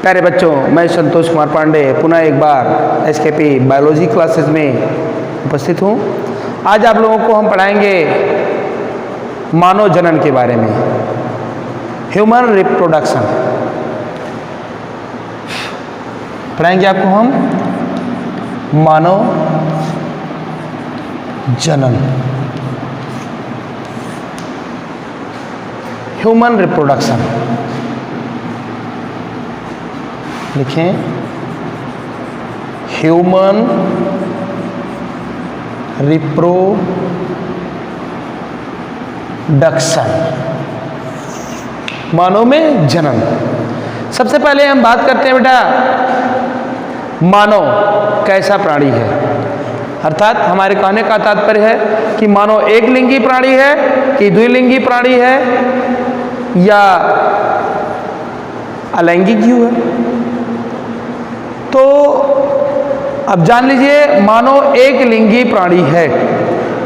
प्यारे बच्चों, मैं संतोष कुमार पांडे पुनः एक बार एसकेपी बायोलॉजी क्लासेस में उपस्थित हूँ। आज आप लोगों को हम पढ़ाएंगे मानव जनन के बारे में, ह्यूमन रिप्रोडक्शन पढ़ाएंगे आपको हम मानव जनन, ह्यूमन रिप्रोडक्शन। लिखें ह्यूमन रिप्रोडक्शन, मानव में जनन। सबसे पहले हम बात करते हैं बेटा, मानव कैसा प्राणी है। अर्थात हमारे कहने का तात्पर्य है कि मानव एक लिंगी प्राणी है कि द्विलिंगी प्राणी है या अलैंगिक जीव है। तो अब जान लीजिए, मानव एक लिंगी प्राणी है।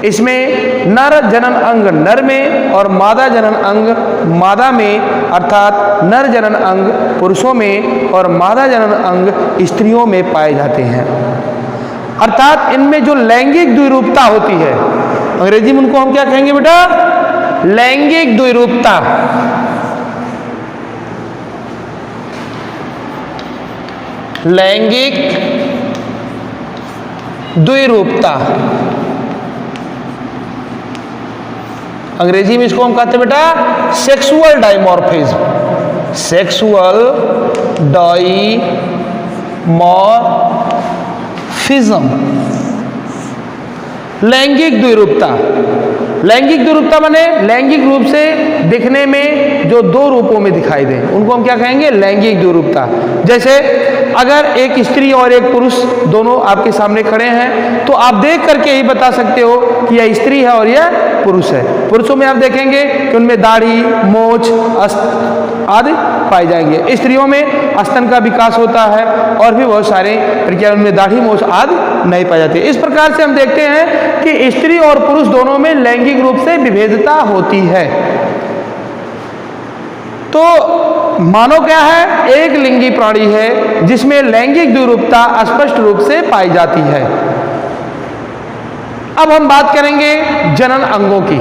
इसमें नर जनन अंग नर में और मादा जनन अंग मादा में, अर्थात नर जनन अंग पुरुषों में और मादा जनन अंग स्त्रियों में पाए जाते हैं। अर्थात इनमें जो लैंगिक द्विरूपता होती है, अंग्रेजी में उनको हम क्या कहेंगे बेटा? लैंगिक द्विरूपता। लैंगिक द्विरूपता, अंग्रेजी में इसको हम कहते हैं बेटा सेक्सुअल डाइमॉर्फिज्म। सेक्सुअल डाइमॉर्फिज्म, लैंगिक द्विरूपता। लैंगिक द्विरूपता माने लैंगिक रूप से दिखने में जो दो रूपों में दिखाई दे, उनको हम क्या कहेंगे? लैंगिक द्विरूपता। जैसे अगर एक स्त्री और एक पुरुष दोनों आपके सामने खड़े हैं तो आप देख करके ही बता सकते हो कि यह स्त्री है और यह पुरुष है। पुरुषों में आप देखेंगे कि उनमें दाढ़ी, मोछ आदि पाए जाएंगे। स्त्रियों में स्तन का विकास होता है और भी बहुत सारे प्रक्रिया, उनमें दाढ़ी, मोछ आदि नहीं पाए जाते। इस प्रकार से हम देखते हैं कि स्त्री और पुरुष दोनों में लैंगिक रूप से विभेदता होती है। तो मानव क्या है? एक लिंगी प्राणी है जिसमें लैंगिक द्विरूपता स्पष्ट रूप से पाई जाती है। अब हम बात करेंगे जनन अंगों की।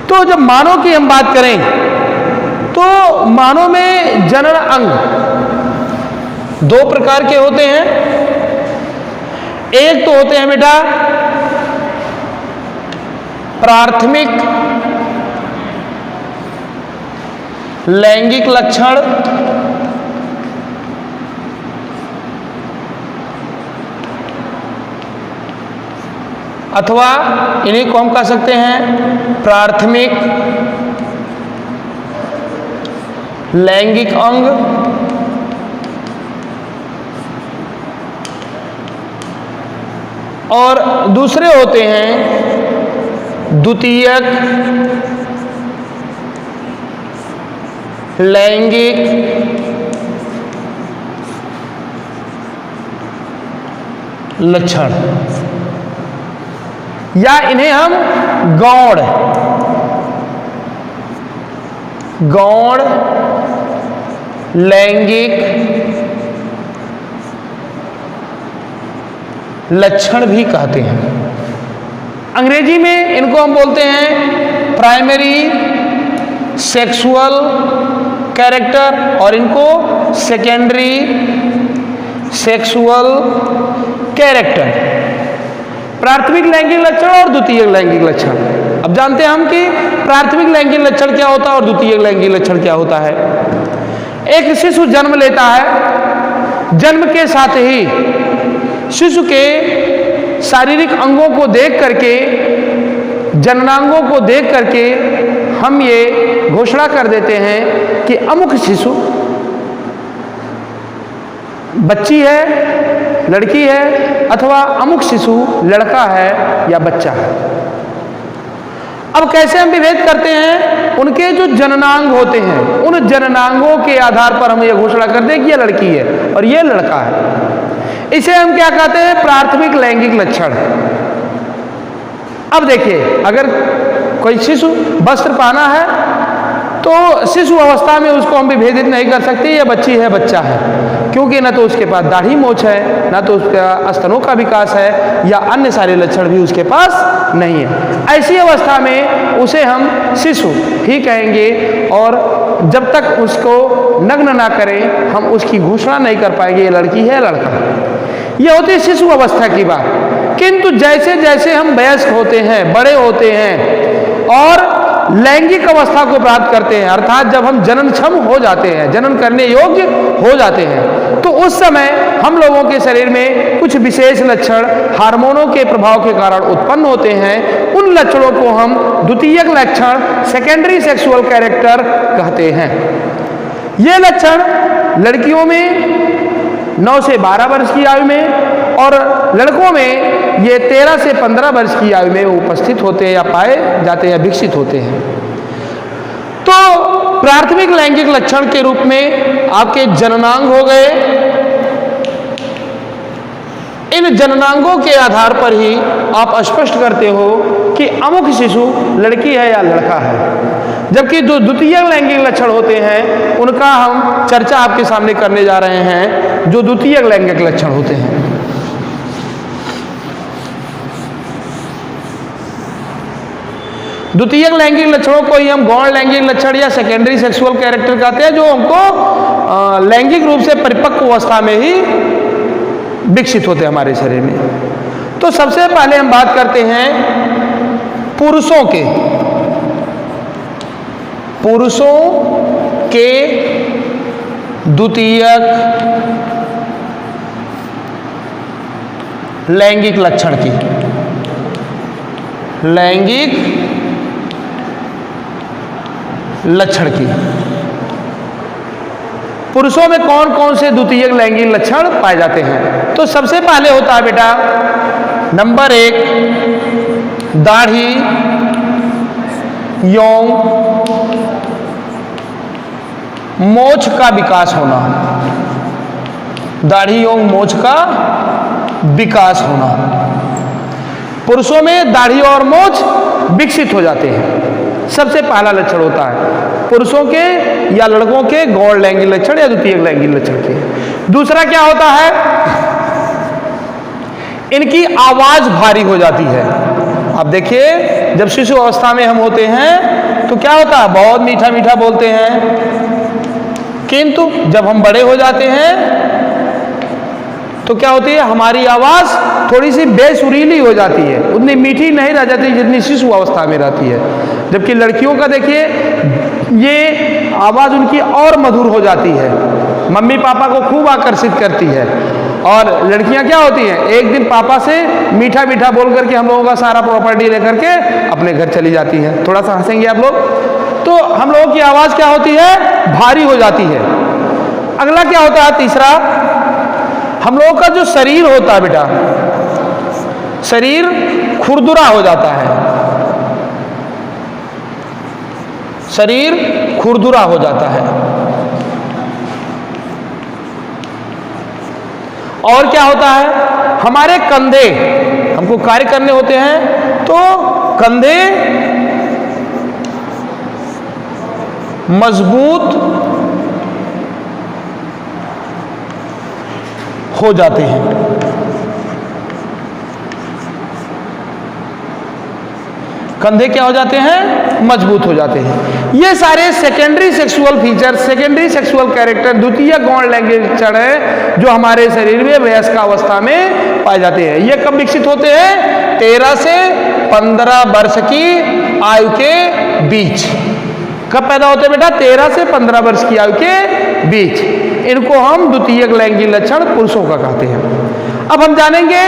तो जब मानव की हम बात करें तो मानव में जनन अंग दो प्रकार के होते हैं। एक तो होते हैं बेटा प्राथमिक लैंगिक लक्षण, अथवा इन्हीं को हम कह सकते हैं प्राथमिक लैंगिक अंग, और दूसरे होते हैं द्वितीयक लैंगिक लक्षण, या इन्हें हम गौण लैंगिक लक्षण भी कहते हैं। अंग्रेजी में इनको हम बोलते हैं प्राइमरी सेक्सुअल कैरेक्टर और इनको सेकेंडरी सेक्सुअल कैरेक्टर। प्राथमिक लैंगिक लक्षण और द्वितीयक लैंगिक लक्षण। अब जानते हैं हम कि प्राथमिक लैंगिक लक्षण क्या होता है और द्वितीयक लैंगिक लक्षण क्या होता है। एक शिशु जन्म लेता है, जन्म के साथ ही शिशु के शारीरिक अंगों को देख करके, जननांगों को देख करके हम ये घोषणा कर देते हैं कि अमुक शिशु बच्ची है, लड़की है, अथवा अमुक शिशु लड़का है या बच्चा है। अब कैसे हम विभेद करते हैं? उनके जो जननांग होते हैं, उन जननांगों के आधार पर हम ये घोषणा करते हैं कि यह लड़की है और यह लड़का है। इसे हम क्या कहते हैं? प्राथमिक लैंगिक लक्षण। अब देखिए, अगर कोई शिशु वस्त्र पहना है तो शिशु अवस्था में उसको हम विभेदित नहीं कर सकते ये बच्ची है बच्चा है, क्योंकि ना तो उसके पास दाढ़ी मोछ है, ना तो उसका स्तनों का विकास है, या अन्य सारे लक्षण भी उसके पास नहीं है। ऐसी अवस्था में उसे हम शिशु ही कहेंगे, और जब तक उसको नग्न ना करें हम उसकी घोषणा नहीं कर पाएंगे ये लड़की है लड़का है। ये होती है शिशु अवस्था की बात। किंतु जैसे जैसे हम वयस्क होते हैं, बड़े होते हैं और लैंगिक अवस्था को प्राप्त करते हैं, अर्थात जब हम जननक्षम हो जाते हैं, जनन करने योग्य हो जाते हैं, तो उस समय हम लोगों के शरीर में कुछ विशेष लक्षण हार्मोनों के प्रभाव के कारण उत्पन्न होते हैं। उन लक्षणों को हम द्वितीयक लक्षण, सेकेंडरी सेक्सुअल कैरेक्टर कहते हैं। ये लक्षण लड़कियों में 9 से 12 वर्ष की आयु में और लड़कों में ये 13 से 15 वर्ष की आयु में उपस्थित होते हैं या पाए जाते हैं या विकसित होते हैं। तो प्राथमिक लैंगिक लक्षण के रूप में आपके जननांग हो गए। इन जननांगों के आधार पर ही आप स्पष्ट करते हो कि अमुक शिशु लड़की है या लड़का है। जबकि जो द्वितीय लैंगिक लक्षण होते हैं उनका हम चर्चा आपके सामने करने जा रहे हैं, जो द्वितीय लैंगिक लक्षण होते हैं। द्वितीय लैंगिक लक्षणों को ही हम गौण लैंगिक लक्षण या सेकेंडरी सेक्सुअल कैरेक्टर कहते हैं, जो हमको लैंगिक रूप से परिपक्व अवस्था में ही विकसित होते हैं हमारे शरीर में। तो सबसे पहले हम बात करते हैं पुरुषों के द्वितीयक लैंगिक लक्षण की। लैंगिक लक्षण की पुरुषों में कौन कौन से द्वितीय लैंगिक लक्षण पाए जाते हैं? तो सबसे पहले होता है बेटा नंबर 1 दाढ़ी, यौन, मोछ का विकास होना। दाढ़ी, यौन, मोछ का विकास होना। पुरुषों में दाढ़ी और मोछ विकसित हो जाते हैं, सबसे पहला लक्षण होता है पुरुषों के या लड़कों के गौण लैंगिक लक्षण या द्वितीय लैंगिक लक्षण के। दूसरा क्या होता है, इनकी आवाज भारी हो जाती है। अब देखिए जब शिशु अवस्था में हम होते हैं तो क्या होता है, बहुत मीठा मीठा बोलते हैं, किंतु जब हम बड़े हो जाते हैं तो क्या होती है, हमारी आवाज थोड़ी सी बेसुरीली हो जाती है, उतनी मीठी नहीं रह जाती जितनी शिशु अवस्था में रहती है। जबकि लड़कियों का देखिए ये आवाज उनकी और मधुर हो जाती है, मम्मी पापा को खूब आकर्षित करती है। और लड़कियां क्या होती हैं, एक दिन पापा से मीठा मीठा बोल करके हम लोगों का सारा प्रॉपर्टी लेकर के अपने घर चली जाती हैं। थोड़ा सा हंसेंगे आप लोग। तो हम लोगों की आवाज क्या होती है, भारी हो जाती है। अगला क्या होता है, तीसरा, हम लोगों का जो शरीर होता है बेटा, शरीर खुरदुरा हो जाता है, शरीर खुरदुरा हो जाता है। और क्या होता है, हमारे कंधे, हमको कार्य करने होते हैं तो कंधे मजबूत हो जाते हैं। कंधे क्या हो जाते हैं, मजबूत हो जाते हैं। ये सारे secondary sexual feature, secondary sexual character, द्वितीय गौण लैंगिक लक्षण है जो हमारे शरीर में वयस्क अवस्था में पाए जाते हैं। ये कब विकसित होते हैं, 13 से 15 वर्ष की आयु के बीच। कब पैदा होते हैं बेटा, 13 से 15 वर्ष की आयु के बीच। इनको हम द्वितीय लैंगिक लक्षण पुरुषों का कहते हैं। अब हम जानेंगे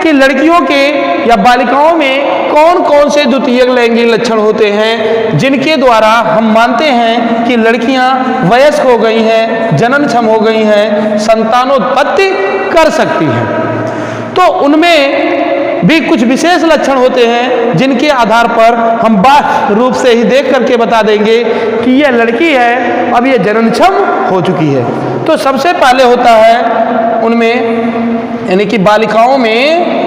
कि लड़कियों के या बालिकाओं में कौन कौन से द्वितीय लैंगिक लक्षण होते हैं जिनके द्वारा हम मानते हैं कि लड़कियां वयस्क हो गई हैं, जननक्षम हो गई हैं, संतानोत्पत्ति कर सकती हैं। तो उनमें भी कुछ विशेष लक्षण होते हैं जिनके आधार पर हम बाह्य रूप से ही देख करके बता देंगे कि यह लड़की है, अब यह जननक्षम हो चुकी है। तो सबसे पहले होता है उनमें, यानी कि बालिकाओं में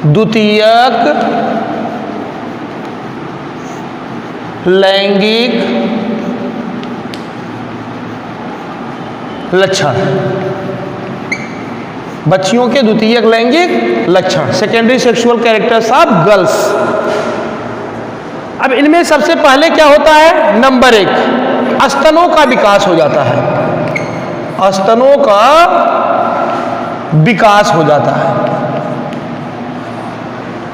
द्वितीयक लैंगिक लक्षण, बच्चियों के द्वितीयक लैंगिक लक्षण, secondary sexual characters of girls. अब इनमें सबसे पहले क्या होता है, नंबर 1, स्तनों का विकास हो जाता है, स्तनों का विकास हो जाता है।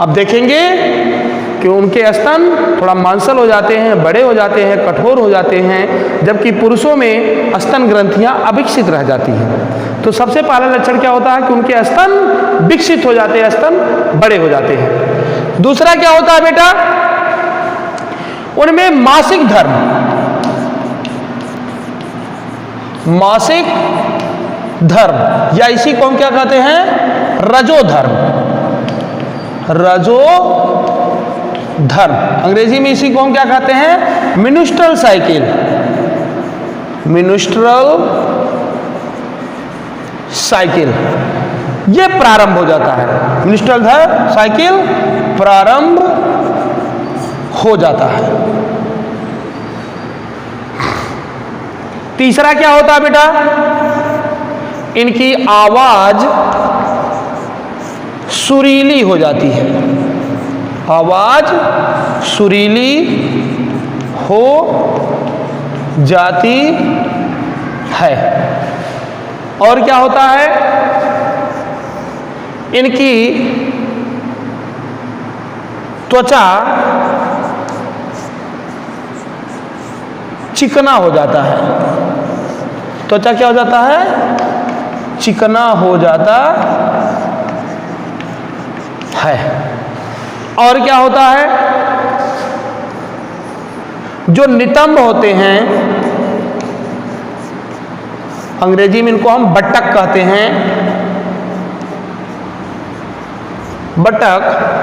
अब देखेंगे कि उनके स्तन थोड़ा मांसल हो जाते हैं, बड़े हो जाते हैं, कठोर हो जाते हैं, जबकि पुरुषों में स्तन ग्रंथियां अविकसित रह जाती हैं। तो सबसे पहला लक्षण क्या होता है कि उनके स्तन विकसित हो जाते हैं, स्तन बड़े हो जाते हैं। दूसरा क्या होता है बेटा, उनमें मासिक धर्म, मासिक धर्म या इसी को हम क्या कहते हैं, रजोधर्म, रजो धर्म, अंग्रेजी में इसी को हम क्या कहते हैं, मिनिस्ट्रल साइकिल, मिनिस्ट्रल साइकिल, ये प्रारंभ हो जाता है, मिनिस्ट्रल धर्म साइकिल प्रारंभ हो जाता है। तीसरा क्या होता है बेटा, इनकी आवाज सुरीली हो जाती है, आवाज सुरीली हो जाती है। और क्या होता है, इनकी त्वचा चिकना हो जाता है, त्वचा क्या हो जाता है, चिकना हो जाता है। और क्या होता है, जो नितंब होते हैं, अंग्रेजी में इनको हम बटक कहते हैं, बटक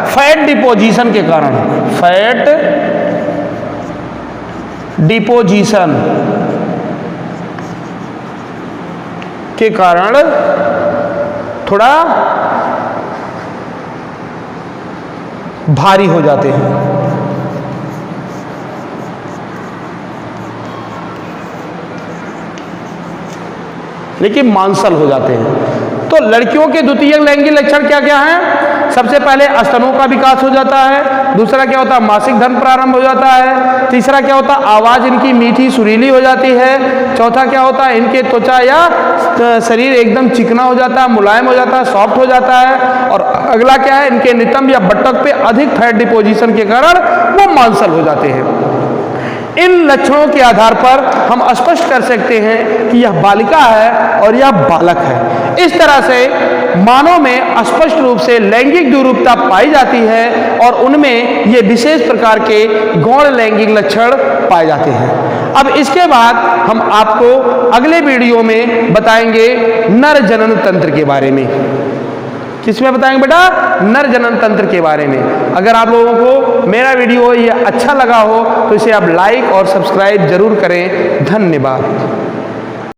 फैट डिपोजिशन के कारण, फैट डिपोजिशन के कारण थोड़ा भारी हो जाते हैं। लेकिन मांसल हो जाते हैं। तो लड़कियों के द्वितीयक लैंगिक लक्षण क्या क्या हैं? सबसे पहले स्तनों का विकास हो जाता है, दूसरा क्या होता है, मासिक धर्म प्रारंभ हो जाता है, तीसरा क्या होता है, आवाज इनकी मीठी सुरीली हो जाती है, चौथा क्या होता है, इनके त्वचा या शरीर एकदम चिकना हो जाता है, मुलायम हो जाता है, सॉफ्ट हो जाता है, और अगला क्या है, इनके नितंब या बटक पे अधिक फैट डिपोजिशन के कारण वो मांसल हो जाते हैं। इन लक्षणों के आधार पर हम स्पष्ट कर सकते हैं कि यह बालिका है और यह बालक है। इस तरह से मानव में स्पष्ट रूप से लैंगिक द्विरूपता पाई जाती है और उनमें ये विशेष प्रकार के गौण लैंगिक लक्षण पाए जाते हैं। अब इसके बाद हम आपको अगले वीडियो में बताएंगे नर जनन तंत्र के बारे में। किसमें बताएंगे बेटा? नर जनन तंत्र के बारे में। अगर आप लोगों को मेरा वीडियो ये अच्छा लगा हो तो इसे आप लाइक और सब्सक्राइब जरूर करें। धन्यवाद।